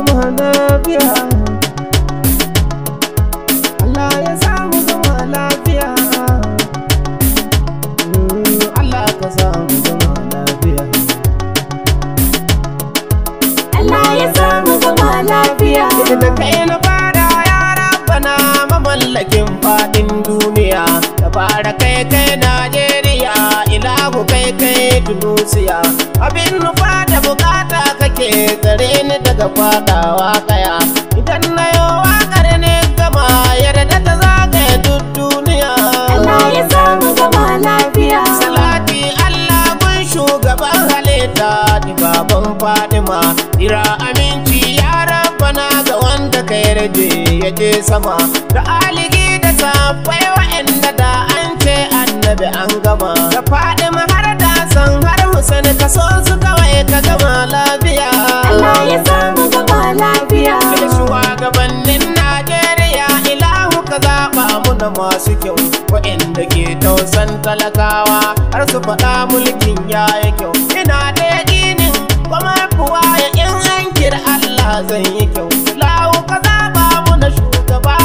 gama lafiya. Allah ya samu gama lafiya. Allah ka samu gama lafiya. Allah ya samu gama lafiya. Da kai na fara ya Rabbana mamallakin fadin duniya. Da fara kai Najeriya, ilahu kai Tunusiya. Abin nufa da bukata kake tsare ni daga fadawa kaya. Idan na yi waƙar ne gama yarda ta zagaya duk duniya. Allah ya samu gama lafiya. Salati Allah kun shugaban halitta ni baban Fadima. Ira aminci ya Rabbana ga wanda ka yarje ya je sama. Da aligi da safai wa'anda da an ce annabi an gama. Da Fadima har da san har Hussein ka so su kawai ka gama lafiya. Allah ya samu gama lafiya. Shugabannin Najeriya ilahu ka zaɓa muna masu kyau, wa'anda ke tausan talakawa har su faɗa mulkin yayi kyau. Ina da yaƙinin kuma kuwa ya in an kira Allah zai yi kyau. Ilahu ka zaɓa muna shugaba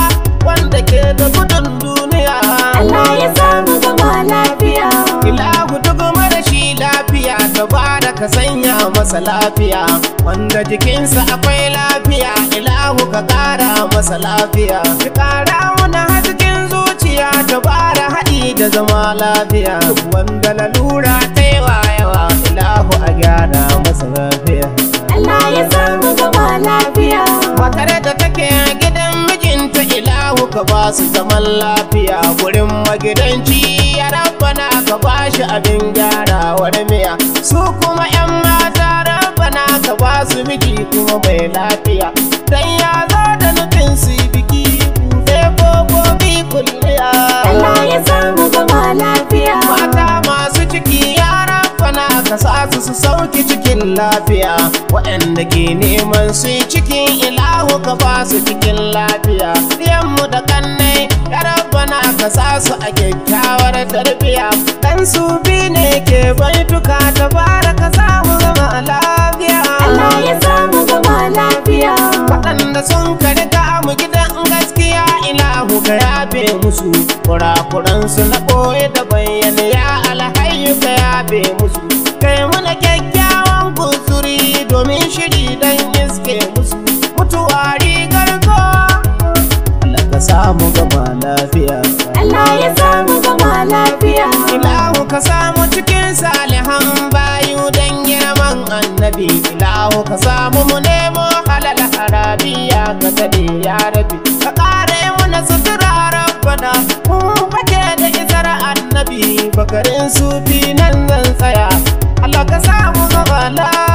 wanda ke da gudun duniya. Allah ya samu gama lafiya. Ilahu duk marashi lafiya gaba da ka sanya masa lafiya, wanda jikinsa akwai lafiya ilahu ka ƙara masa lafiya. Ka ƙara muna hasken zuciya ta bara haɗi da zama lafiya, wanda lalura ta yi yawa ilahu a gyara masa lafiya. Allah ya samu gama lafiya. Matar da take a gidan mijinta ilahu ka ba su zaman lafiya. Gurin magidanci ya Rabbana ka ba shi abin gyarawar miya. Su kuma 'yan mata Rabbana ka ba su miji kuma mai lafiya. Dan ya zo da nufin su yi biki buɗe ƙofofi kulliya. Allah ya samu gama lafiya. Mata masu ciki ya Rabbana ka sa su sauki cikin lafiya. Waɗanda ke neman su yi cikin ilahu ka ba su cikin lafiya. Diyanmu da kannai ya Rabbana ka sa su a kyakkyawar tarbiya. Dan su bi ne ke baituka ta bara ka samu gama lafiya. Allah ya samu gama lafiya. Waɗanda sun karga mu gidan gaskiya ilahu ka yabe musu. Kurakuransu na ɓoye da bayyana ya alhayyu ka yabe musu. Kai muna kyakkyawan guzuri domin shiri dan iske musu. Mutuwa rigar kowa Allah ka samu gama lafiya. Allah ya samu gama lafiya. Ilahu ka samu cikin salihan bayu dan girman annabi. Ilahu ka samu mu nemo halal harabiya ka tabe ya rabi. Ka kare muna sutura Rabbana mun fake da isar annabi. Bakarin sufi nan zan tsaya. Allah ka samu gama lafiya.